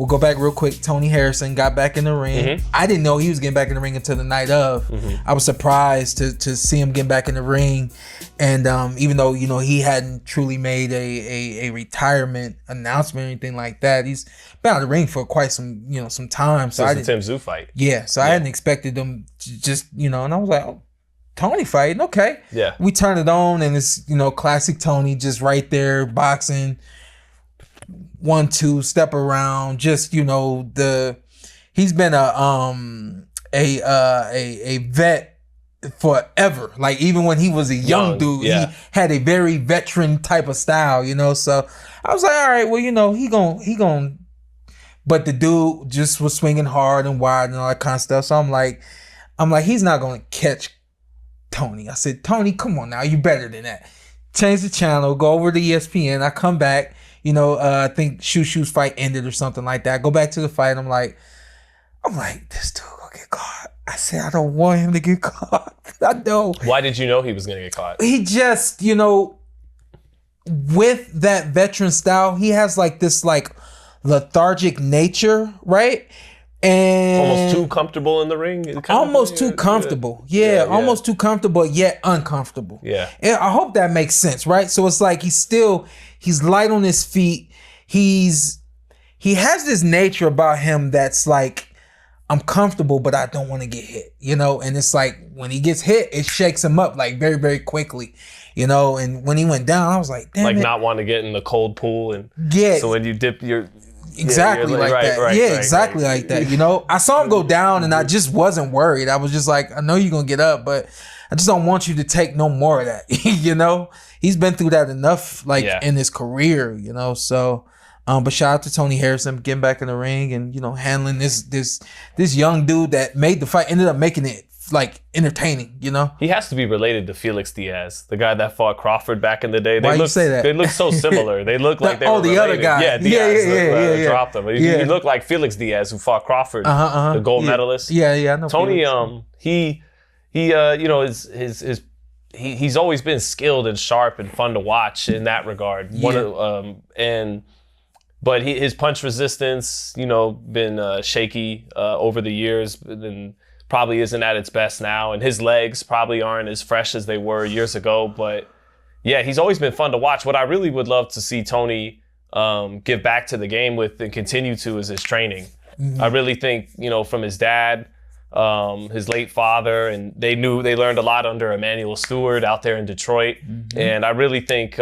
we'll go back real quick. Tony Harrison got back in the ring. I didn't know he was getting back in the ring until the night of. I was surprised to see him getting back in the ring. And even though, he hadn't truly made a retirement announcement or anything like that, he's been out of the ring for quite some time. So Since the Tim Tszyu fight. Yeah, so I hadn't expected them to just, and I was like, oh, Tony fighting, okay. Yeah. We turn it on and it's, classic Tony just right there boxing. 1-2 step around, just he's been a vet forever. Like even when he was a young dude, he had a very veteran type of style, So I was like, all right, well, he gon'. But the dude just was swinging hard and wide and all that kind of stuff. So I'm like, he's not gonna catch Tony. I said, Tony, come on now, you better than that. Change the channel, go over to ESPN. I come back, I think Shoo's fight ended or something like that. I go back to the fight. I'm like, this dude gonna get caught. I said, I don't want him to get caught. I know. Why did you know he was gonna get caught? He just, with that veteran style, he has like this lethargic nature, right? And almost too comfortable in the ring. Almost too comfortable. Yeah, almost too comfortable yet uncomfortable. Yeah. And I hope that makes sense, right? So it's like he's light on his feet. He has this nature about him that's like, I'm comfortable, but I don't want to get hit, And it's like when he gets hit, it shakes him up like very, very quickly, And when he went down, I was like, damn, not want to get in the cold pool and so when you dip your exactly like that. Exactly like that. I saw him go down and I just wasn't worried. I was just like, I know you're going to get up, but I just don't want you to take no more of that. He's been through that enough in his career, So, but shout out to Tony Harrison getting back in the ring and, handling this young dude that made the fight, ended up making it entertaining, He has to be related to Felix Diaz, the guy that fought Crawford back in the day. Why you say that? They look so similar. They look like they were the related. other guy. Yeah, Diaz dropped him. Yeah. He looked like Felix Diaz, who fought Crawford, the gold medalist. Yeah, I know. Tony, Felix. he's always been skilled and sharp and fun to watch in that regard. But his punch resistance, been shaky over the years, and probably isn't at its best now, and his legs probably aren't as fresh as they were years ago. But yeah, he's always been fun to watch. What I really would love to see Tony give back to the game with and continue to is his training. I really think, from his dad, his late father, and they learned a lot under Emmanuel Stewart out there in Detroit. And I really think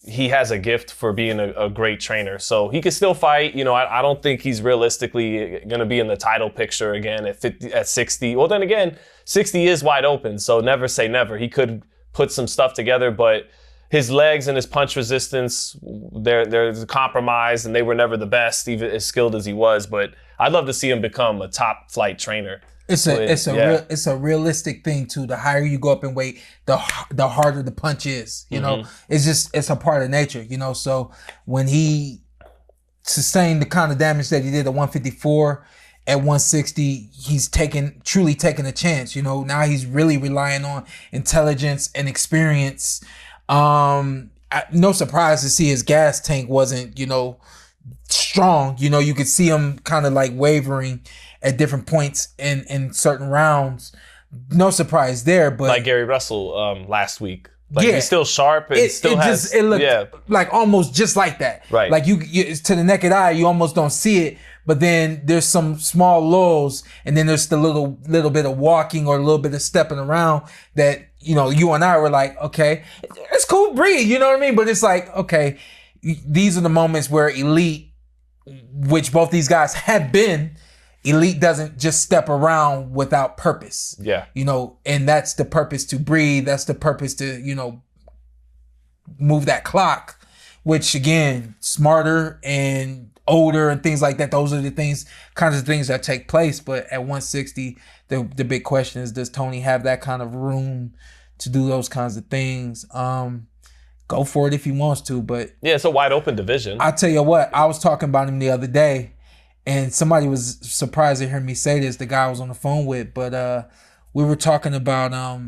he has a gift for being a great trainer. So he could still fight. I don't think he's realistically going to be in the title picture again at 60. Well, then again, 60 is wide open, so never say never. He could put some stuff together, but his legs and his punch resistance, they're compromised, and they were never the best, even as skilled as he was. But I'd love to see him become a top flight trainer. It's a realistic thing too. The higher you go up in weight, the harder the punch is. It's a part of nature. So when he sustained the kind of damage that he did at 154, at 160, he's truly taking a chance. Now he's really relying on intelligence and experience. No surprise to see his gas tank wasn't strong. You could see him kind of like wavering at different points in certain rounds. No surprise there, but like Gary Russell last week. He's still sharp and it looked like almost just like that. Right. Like you to the naked eye, you almost don't see it, but then there's some small lulls, and then there's the little bit of walking or a little bit of stepping around that you and I were like, okay, it's cool, breathe. You know what I mean? But it's like, okay, these are the moments where elite, which both these guys have been. Elite doesn't just step around without purpose. Yeah. And that's the purpose to breathe. That's the purpose to, move that clock, which again, smarter and older and things like that. Those are the kinds of things that take place. But at 160, the big question is, does Tony have that kind of room to do those kinds of things? Go for it if he wants to, but yeah, it's a wide open division. I'll tell you what, I was talking about him the other day. And somebody was surprised to hear me say this, the guy I was on the phone with, but we were talking about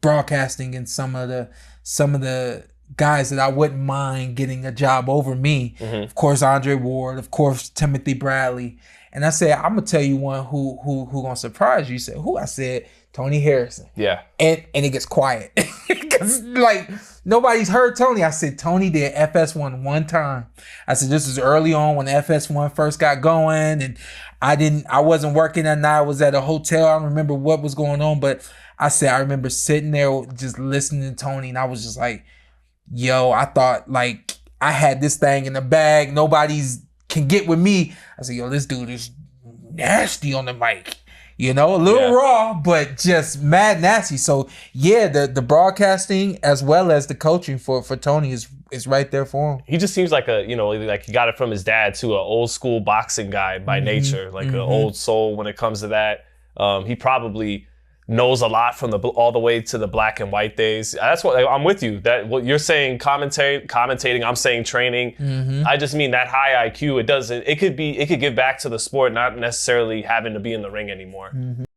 broadcasting and some of the guys that I wouldn't mind getting a job over me. Mm-hmm. Of course, Andre Ward. Of course, Timothy Bradley. And I said, I'm gonna tell you one who gonna surprise you. You said, who? I said, Tony Harrison. Yeah. And it gets quiet. Because, like, nobody's heard Tony. I said, Tony did FS1 one time. I said, this is early on when FS1 first got going. And I wasn't working that night. I was at a hotel. I don't remember what was going on. But I said, I remember sitting there just listening to Tony. And I was just like, yo, I thought, like, I had this thing in the bag. Nobody's can get with me. I said, yo, this dude is nasty on the mic. You know, a little raw, but just mad nasty. So yeah, the broadcasting as well as the coaching for Tony is right there for him. He just seems like like he got it from his dad too, an old school boxing guy by nature, like an old soul when it comes to that. He probably knows a lot from all the way to the black and white days. That's what I'm with you. That what you're saying, commentating. I'm saying training. I just mean that high IQ. It could give back to the sport, not necessarily having to be in the ring anymore.